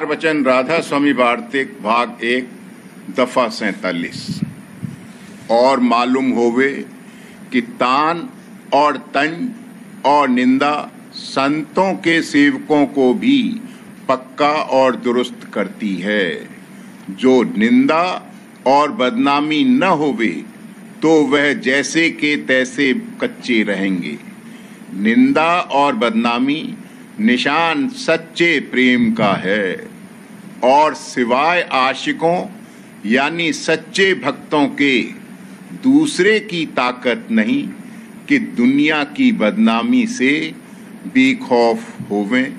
वचन राधा स्वामी वार्तिक भाग 1 दफा 47। और मालूम होवे कि तान और तंज और निंदा संतों के सेवकों को भी पक्का और दुरुस्त करती है। जो निंदा और बदनामी न होवे तो वह जैसे के तैसे कच्चे रहेंगे। निंदा और बदनामी निशान सच्चे प्रेम का है, और सिवाय आशिकों यानी सच्चे भक्तों के दूसरे की ताकत नहीं कि दुनिया की बदनामी से बेखौफ होवें।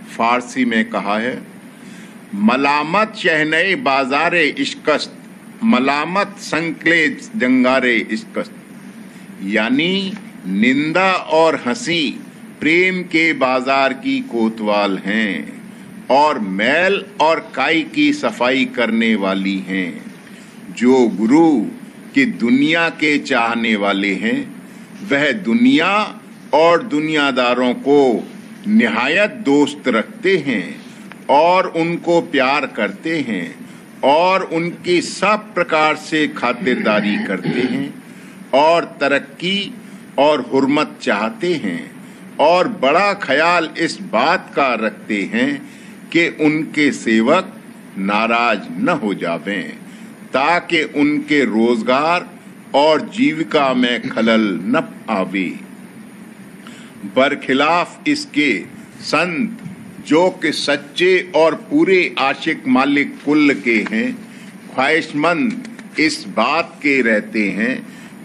फारसी में कहा है, मलामत शहनए बाजारे इश्कस्त, मलामत संकले जंगारे इश्कस्त। यानी निंदा और हंसी प्रेम के बाजार की कोतवाल हैं और मैल और काई की सफाई करने वाली हैं। जो गुरु की दुनिया के चाहने वाले हैं वह दुनिया और दुनियादारों को निहायत दोस्त रखते हैं और उनको प्यार करते हैं और उनकी सब प्रकार से खातिरदारी करते हैं और तरक्की और हुर्मत चाहते हैं और बड़ा ख्याल इस बात का रखते हैं कि उनके सेवक नाराज न हो जावें, ताकि उनके रोजगार और जीविका में खलल न आवे। बरखिलाफ इसके संत जो कि सच्चे और पूरे आशिक मालिक कुल के हैं, ख्वाहिशमंद इस बात के रहते हैं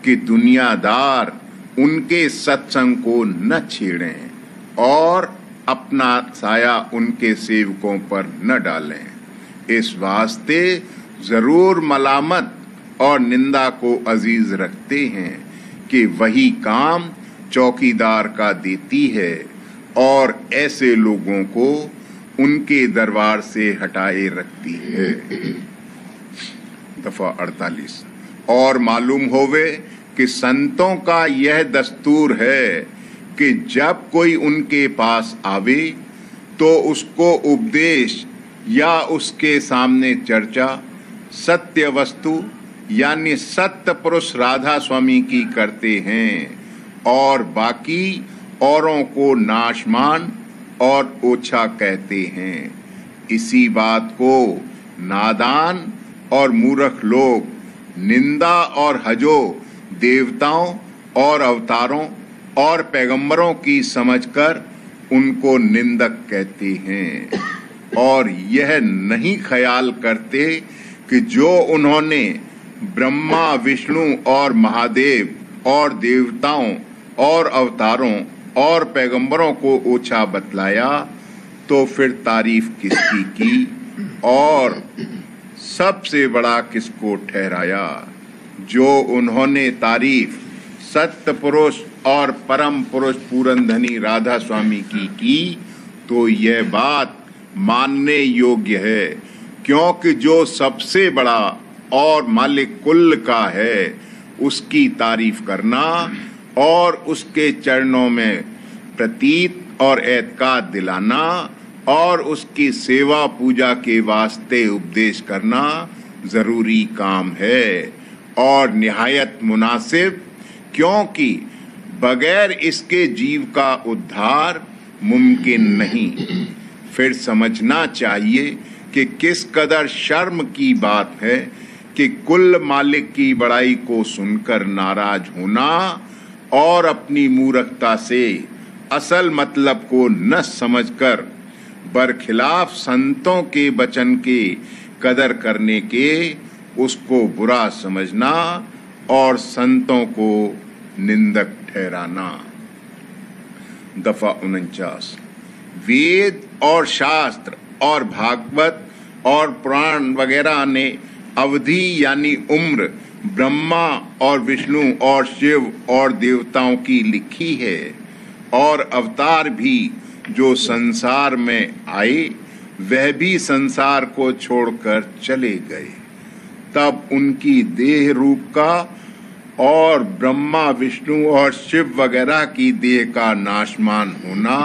कि दुनियादार उनके सत्संग को न छेड़ें और अपना साया उनके सेवकों पर न डालें। इस वास्ते जरूर मलामत और निंदा को अजीज रखते हैं कि वही काम चौकीदार का देती है और ऐसे लोगों को उनके दरबार से हटाए रखती है। दफा 48। और मालूम होवे कि संतों का यह दस्तूर है कि जब कोई उनके पास आवे तो उसको उपदेश या उसके सामने चर्चा सत्य वस्तु यानी सत्य पुरुष राधा स्वामी की करते हैं और बाकी औरों को नाशमान और ओछा कहते हैं। इसी बात को नादान और मूर्ख लोग निंदा और हजो देवताओं और अवतारों और पैगंबरों की समझकर उनको निंदक कहते हैं और यह नहीं ख्याल करते कि जो उन्होंने ब्रह्मा विष्णु और महादेव और देवताओं और अवतारों और पैगंबरों को ओछा बतलाया तो फिर तारीफ किसकी की और सबसे बड़ा किसको ठहराया। जो उन्होंने तारीफ सत्य पुरुष और परम पुरुष पूरनधनी राधा स्वामी की तो यह बात मानने योग्य है, क्योंकि जो सबसे बड़ा और मालिक कुल का है उसकी तारीफ करना और उसके चरणों में प्रतीत और एतकाद दिलाना और उसकी सेवा पूजा के वास्ते उपदेश करना जरूरी काम है और निहायत मुनासिब, क्योंकि बगैर इसके जीव का उद्धार मुमकिन नहीं। फिर समझना चाहिए कि किस कदर शर्म की बात है कि कुल मालिक की बड़ाई को सुनकर नाराज होना और अपनी मूर्खता से असल मतलब को न समझकर बरखिलाफ संतों के वचन के कदर करने के उसको बुरा समझना और संतों को निंदक ठहराना। दफा 49। वेद और शास्त्र और भागवत और पुराण वगैरह ने अवधि यानी उम्र ब्रह्मा और विष्णु और शिव और देवताओं की लिखी है और अवतार भी जो संसार में आए वह भी संसार को छोड़कर चले गए। तब उनकी देह रूप का और ब्रह्मा विष्णु और शिव वगैरह की देह का नाशमान होना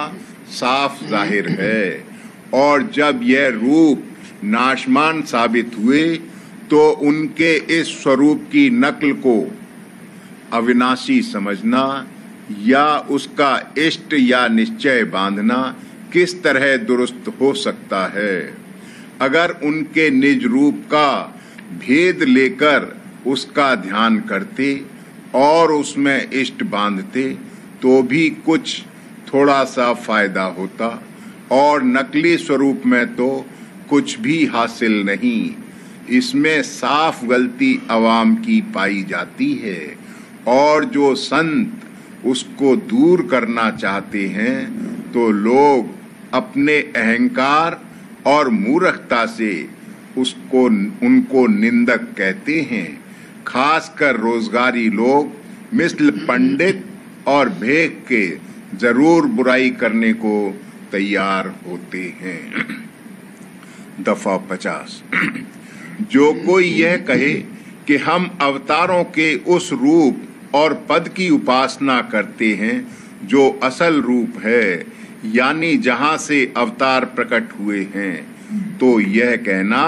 साफ जाहिर है और जब यह रूप नाशमान साबित हुए तो उनके इस स्वरूप की नकल को अविनाशी समझना या उसका इष्ट या निश्चय बांधना किस तरह दुरुस्त हो सकता है। अगर उनके निज रूप का भेद लेकर उसका ध्यान करते और उसमें इष्ट बांधते तो भी कुछ थोड़ा सा फायदा होता, और नकली स्वरूप में तो कुछ भी हासिल नहीं। इसमें साफ गलती अवाम की पाई जाती है, और जो संत उसको दूर करना चाहते हैं तो लोग अपने अहंकार और मूर्खता से उनको निंदक कहते हैं। खासकर रोजगारी लोग मिसल पंडित और भेक के जरूर बुराई करने को तैयार होते हैं। दफा 50। जो कोई यह कहे कि हम अवतारों के उस रूप और पद की उपासना करते हैं जो असल रूप है, यानी जहां से अवतार प्रकट हुए हैं, तो यह कहना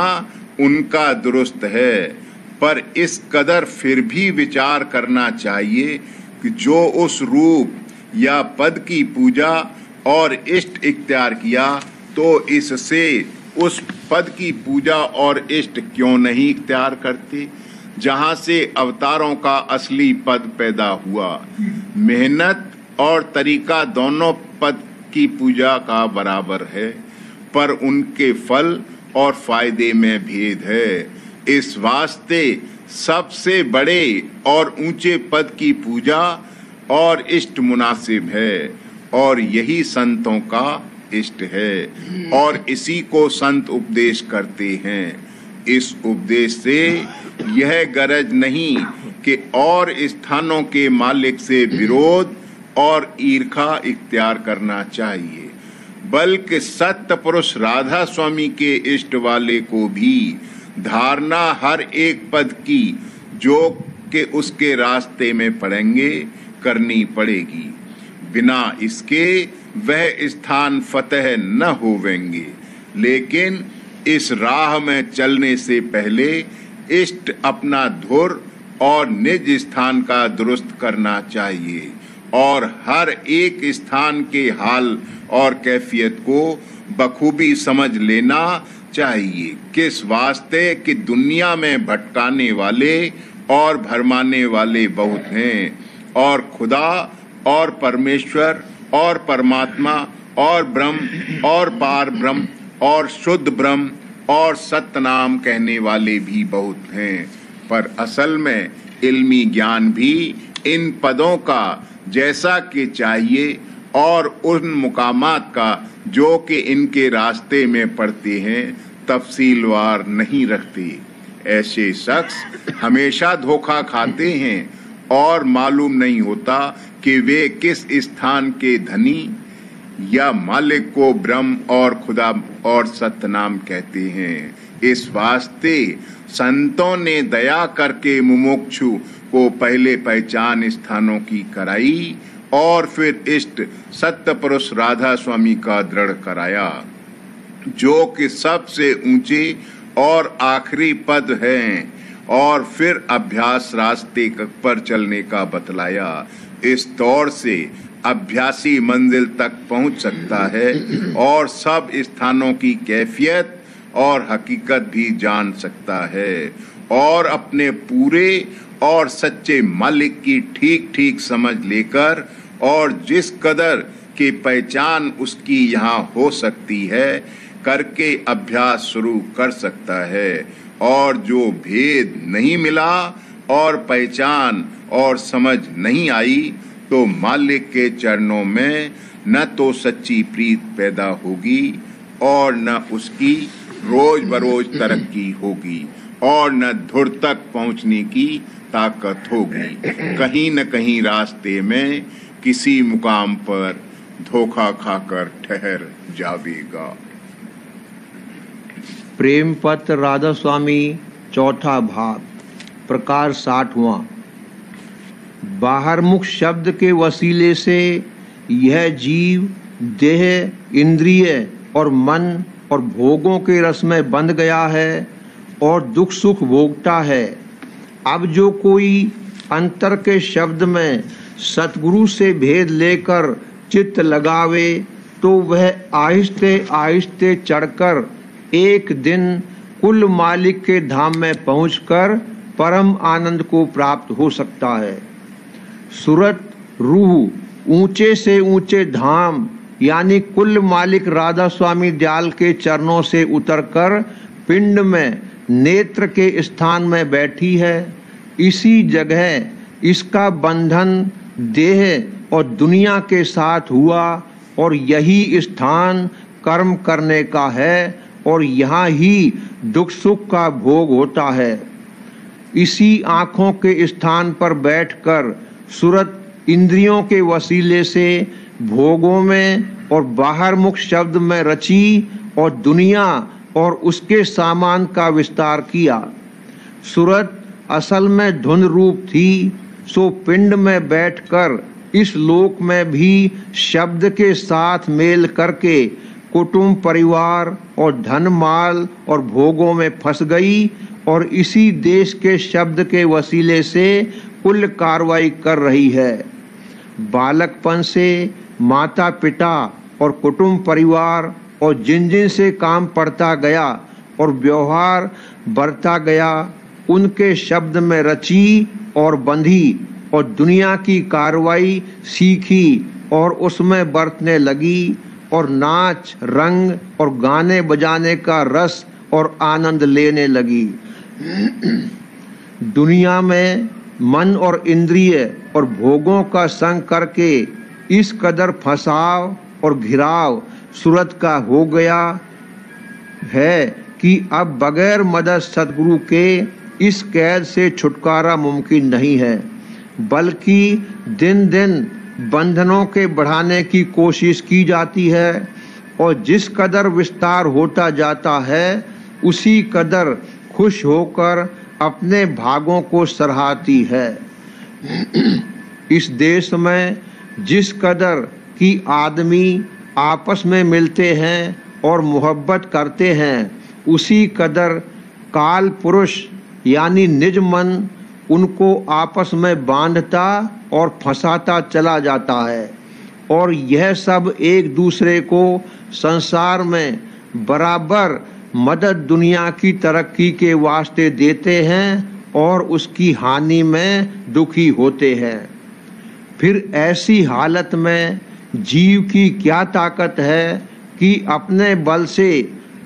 उनका दुरुस्त है। पर इस कदर फिर भी विचार करना चाहिए कि जो उस रूप या पद की पूजा और इष्ट इख्तियार किया तो इससे उस पद की पूजा और इष्ट क्यों नहीं इख्तियार करते जहां से अवतारों का असली पद पैदा हुआ। मेहनत और तरीका दोनों पद की पूजा का बराबर है, पर उनके फल और फायदे में भेद है। इस वास्ते सबसे बड़े और ऊंचे पद की पूजा और इष्ट मुनासिब है, और यही संतों का इष्ट है, और इसी को संत उपदेश करते हैं। इस उपदेश से यह गरज नहीं कि और स्थानों के मालिक से विरोध और ईर्खा इख्तियार करना चाहिए, बल्कि सत्य पुरुष राधा स्वामी के इष्ट वाले को भी धारणा हर एक पद की जो कि उसके रास्ते में पड़ेंगे करनी पड़ेगी। बिना इसके वह स्थान फतह न होवेंगे। लेकिन इस राह में चलने से पहले इष्ट अपना धुर और निज स्थान का दुरुस्त करना चाहिए, और हर एक स्थान के हाल और कैफियत को बखूबी समझ लेना चाहिए। किस वास्ते कि दुनिया में भटकाने वाले और भरमाने वाले बहुत हैं, और खुदा और परमेश्वर और परमात्मा और ब्रह्म और पार ब्रह्म और शुद्ध ब्रह्म और सत्य नाम कहने वाले भी बहुत हैं। पर असल में इल्मी ज्ञान भी इन पदों का जैसा कि चाहिए और उन मुकामात का जो कि इनके रास्ते में पड़ते हैं तफसीलवार नहीं रखते। ऐसे शख्स हमेशा धोखा खाते हैं और मालूम नहीं होता कि वे किस स्थान के धनी या मालिक को ब्रह्म और खुदा और सतनाम कहते हैं। इस वास्ते संतों ने दया करके मुमुक्षु को पहले पहचान स्थानों की कराई और फिर इष्ट सत्य पुरुष राधा स्वामी का दृढ़ कराया, जो कि सबसे ऊंचे और आखिरी पद हैं, और फिर अभ्यास रास्ते पर चलने का बतलाया। इस तौर से अभ्यासी मंजिल तक पहुंच सकता है और सब स्थानों की कैफियत और हकीकत भी जान सकता है, और अपने पूरे और सच्चे मालिक की ठीक ठीक समझ लेकर और जिस कदर की पहचान उसकी यहाँ हो सकती है करके अभ्यास शुरू कर सकता है। और जो भेद नहीं मिला और पहचान और समझ नहीं आई तो मालिक के चरणों में न तो सच्ची प्रीत पैदा होगी और न उसकी रोज बरोज तरक्की होगी और न धुर तक पहुंचने की ताकत होगी। कहीं न कहीं रास्ते में किसी मुकाम पर धोखा खाकर ठहर जावेगा। प्रेम पत्र राधा स्वामी, चौथा भाग, प्रकार 60वां। बाहरमुख शब्द के वसीले से यह जीव देह, इंद्रिय और मन और भोगों के रस में बंध गया है और दुख सुख भोगता है। अब जो कोई अंतर के शब्द में सतगुरु से भेद लेकर चित्त लगावे तो वह आहिस्ते आहिस्ते चढ़कर एक दिन कुल मालिक के धाम में पहुंचकर परम आनंद को प्राप्त हो सकता है। सूरत रूह ऊंचे से ऊंचे धाम यानी कुल मालिक राधा स्वामी दयाल के चरणों से उतरकर पिंड में नेत्र के स्थान में बैठी है। इसी जगह इसका बंधन देह और दुनिया के साथ हुआ और यही स्थान कर्म करने का है और यहाँ ही दुख सुख का भोग होता है। इसी आँखों के स्थान पर बैठकर सूरत इंद्रियों के वसीले से भोगों में और बाहर मुख शब्द में रची और दुनिया और उसके सामान का विस्तार किया। सूरत असल में धुन रूप थी, सो पिंड में बैठकर इस लोक में भी शब्द के साथ मेल करके कुटुंब परिवार और धन माल और भोगों में फंस गई और इसी देश के शब्द के वसीले से कुल कार्रवाई कर रही है। बालकपन से माता पिता और कुटुंब परिवार और जिन जिन से काम पड़ता गया और व्यवहार बढ़ता गया उनके शब्द में रची और बंधी और दुनिया की कार्रवाई सीखी और उसमें बरतने लगी और नाच रंग और गाने बजाने का रस और आनंद लेने लगी। दुनिया में मन और इंद्रिय और भोगों का संग करके इस कदर फंसाव और घिराव सूरत का हो गया है कि अब बगैर मदद सतगुरु के इस कैद से छुटकारा मुमकिन नहीं है, बल्कि दिन दिन बंधनों के बढ़ाने की कोशिश की जाती है और जिस कदर विस्तार होता जाता है उसी कदर खुश होकर अपने भागों को सराहती है। इस देश में जिस कदर की आदमी आपस में मिलते हैं और मोहब्बत करते हैं उसी कदर काल पुरुष यानी निज मन उनको आपस में बांधता और फंसाता चला जाता है और यह सब एक दूसरे को संसार में बराबर मदद दुनिया की तरक्की के वास्ते देते हैं और उसकी हानि में दुखी होते हैं। फिर ऐसी हालत में जीव की क्या ताकत है कि अपने बल से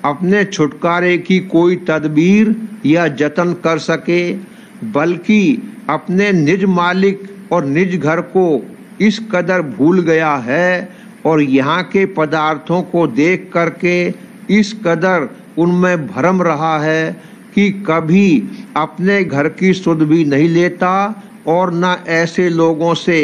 अपने छुटकारे की कोई तदबीर या जतन कर सके, बल्कि अपने निज मालिक और निज घर को इस कदर भूल गया है और यहाँ के पदार्थों को देख करके इस कदर उनमें भरम रहा है कि कभी अपने घर की सुध भी नहीं लेता और न ऐसे लोगों से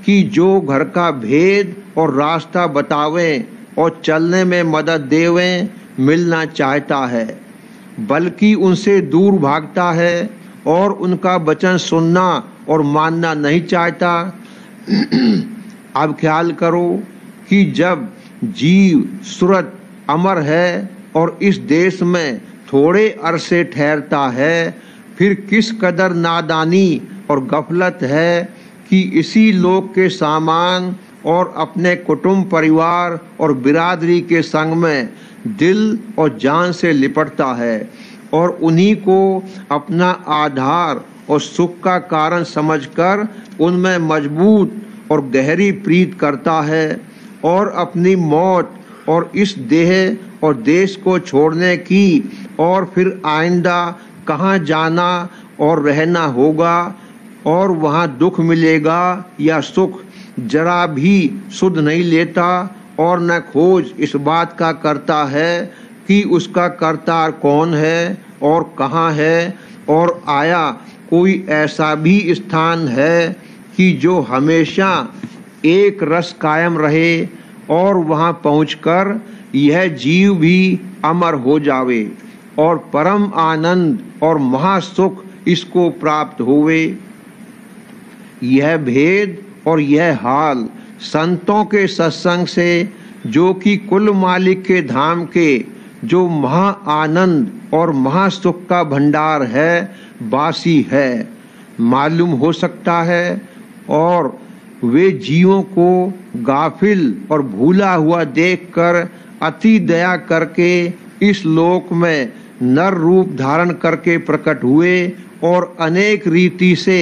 कि जो घर का भेद और रास्ता बतावें और चलने में मदद देवें मिलना चाहता है, बल्कि उनसे दूर भागता है और उनका वचन सुनना और मानना नहीं चाहता। अब ख्याल करो कि जब जीव सूरत अमर है और इस देश में थोड़े अरसे ठहरता है, फिर किस कदर नादानी और गफलत है कि इसी लोक के सामान और अपने कुटुंब परिवार और बिरादरी के संग में दिल और जान से लिपटता है और उन्हीं को अपना आधार और सुख का कारण समझकर उनमें मजबूत और गहरी प्रीत करता है और अपनी मौत और इस देह और देश को छोड़ने की और फिर आइंदा कहाँ जाना और रहना होगा और वहाँ दुख मिलेगा या सुख जरा भी सुध नहीं लेता और न खोज इस बात का करता है कि उसका करतार कौन है और कहाँ है और आया कोई ऐसा भी स्थान है कि जो हमेशा एक रस कायम रहे और वहाँ पहुंचकर यह जीव भी अमर हो जावे और परम आनंद और महासुख इसको प्राप्त होवे। यह भेद और यह हाल संतों के सत्संग से जो कि कुल मालिक के धाम के जो महा आनंद और महासुख का भंडार है बासी है। मालूम हो सकता है और वे जीवों को गाफिल और भूला हुआ देखकर अति दया करके इस लोक में नर रूप धारण करके प्रकट हुए और अनेक रीति से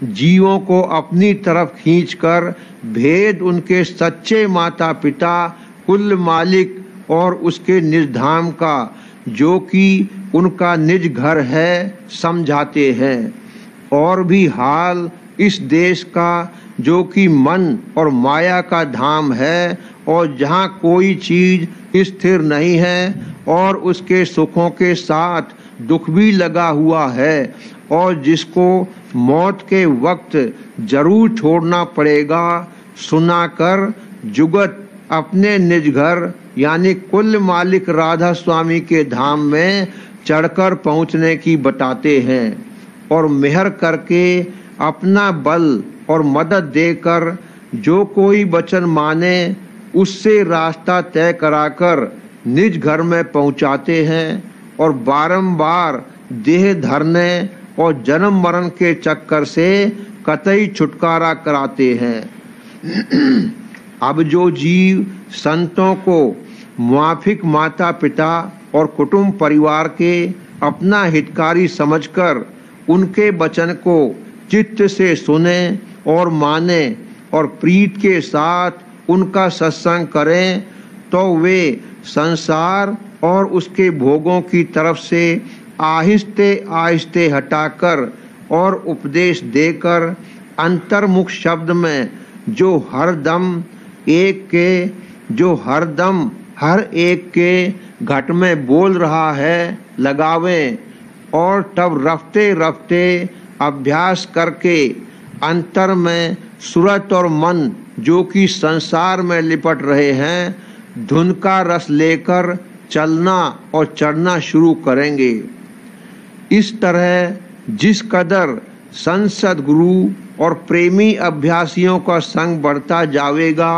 जीवों को अपनी तरफ खींचकर भेद उनके सच्चे माता पिता कुल मालिक और उसके निज धाम का जो कि उनका निज घर है समझाते हैं। और भी हाल इस देश का जो कि मन और माया का धाम है और जहाँ कोई चीज स्थिर नहीं है और उसके सुखों के साथ दुख भी लगा हुआ है और जिसको मौत के वक्त जरूर छोड़ना पड़ेगा, सुनाकर जुगत अपने निज घर यानी कुल मालिक राधा स्वामी के धाम में चढ़कर पहुँचने की बताते हैं और मेहर करके अपना बल और मदद देकर जो कोई वचन माने उससे रास्ता तय कराकर निज घर में पहुंचाते हैं और बारंबार देह धरने और जन्म मरण के चक्कर से कतई छुटकारा कराते हैं। अब जो जीव संतों को मुआफिक माता पिता और कुटुंब परिवार के अपना हितकारी समझकर उनके वचन को चित्त से सुने और माने और प्रीत के साथ उनका सत्संग करें तो वे संसार और उसके भोगों की तरफ से आहिस्ते आहिस्ते हटाकर और उपदेश देकर अंतर्मुख शब्द में जो हरदम हर एक के घट में बोल रहा है लगावें और तब रफ्ते रफ्ते अभ्यास करके अंतर में सूरत और मन जो कि संसार में लिपट रहे हैं धुन का रस लेकर चलना और चढ़ना शुरू करेंगे। इस तरह जिस कदर संत सद्गुरु और प्रेमी अभ्यासियों का संग बढ़ता जावेगा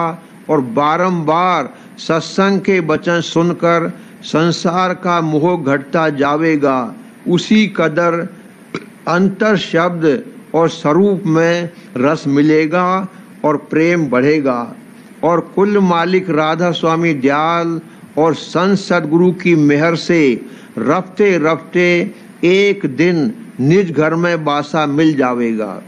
और बारंबार सत्संग के वचन सुनकर संसार का मोह घटता जावेगा, उसी कदर अंतर शब्द और स्वरूप में रस मिलेगा और प्रेम बढ़ेगा और कुल मालिक राधा स्वामी दयाल और संत सद्गुरु की मेहर से रफ्ते रफ्ते एक दिन निज घर में बासा मिल जावेगा।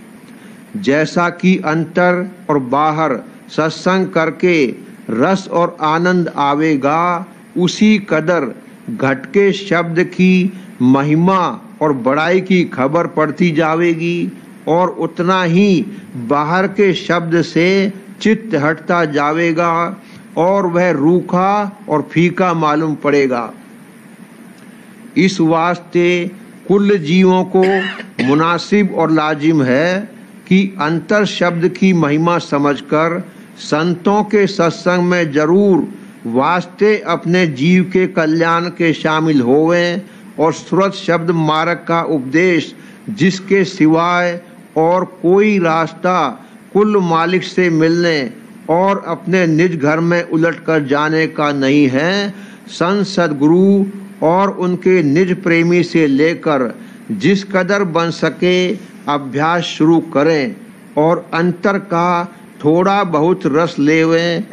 जैसा कि अंतर और बाहर सत्संग करके रस और आनंद आवेगा, उसी कदर घट के शब्द की महिमा और बड़ाई की खबर पड़ती जावेगी और उतना ही बाहर के शब्द से चित्त हटता जावेगा और वह रूखा और फीका मालूम पड़ेगा। इस वास्ते कुल जीवों को मुनासिब और लाजिम है कि अंतर शब्द की महिमा समझकर संतों के सत्संग में जरूर वास्ते अपने जीव के कल्याण के शामिल होवें और सुरत शब्द मार्ग का उपदेश जिसके सिवाय और कोई रास्ता कुल मालिक से मिलने और अपने निज घर में उलट कर जाने का नहीं है, संत सद्गुरु और उनके निज प्रेमी से लेकर जिस कदर बन सके अभ्यास शुरू करें और अंतर का थोड़ा बहुत रस लेवें।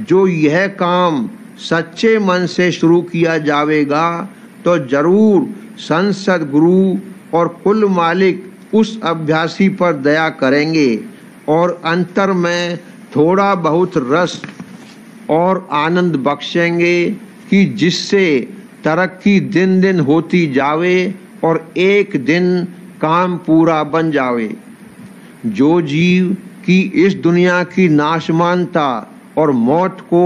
जो यह काम सच्चे मन से शुरू किया जावेगा तो जरूर संत सद्गुरु और कुल मालिक उस अभ्यासी पर दया करेंगे और अंतर में थोड़ा बहुत रस और आनंद बख्शेंगे कि जिससे तरक्की दिन दिन होती जावे और एक दिन काम पूरा बन जावे। जो जीव की इस दुनिया की नाशमानता और मौत को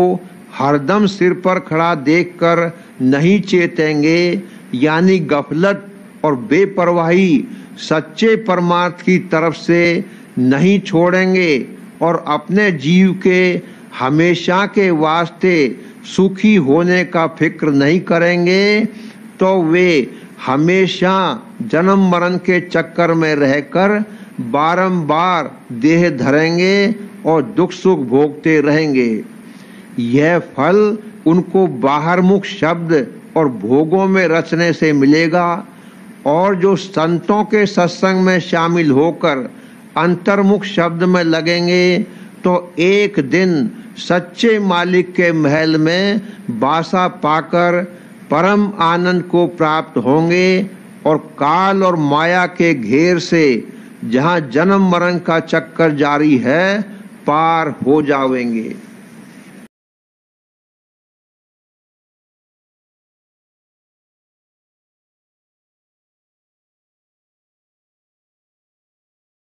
हरदम सिर पर खड़ा देखकर नहीं चेतेंगे, यानी गफलत और बेपरवाही सच्चे परमार्थ की तरफ से नहीं छोड़ेंगे और अपने जीव के हमेशा के वास्ते सुखी होने का फिक्र नहीं करेंगे, तो वे हमेशा जन्म मरण के चक्कर में रहकर बारंबार देह धरेंगे और दुख सुख भोगते रहेंगे। यह फल उनको बाहरमुख शब्द और भोगों में रचने से मिलेगा, और जो संतों के सत्संग में शामिल होकर अंतर्मुख शब्द में लगेंगे तो एक दिन सच्चे मालिक के महल में वासा पाकर परम आनंद को प्राप्त होंगे और काल और माया के घेर से जहाँ जन्म मरण का चक्कर जारी है पार हो जाएंगे।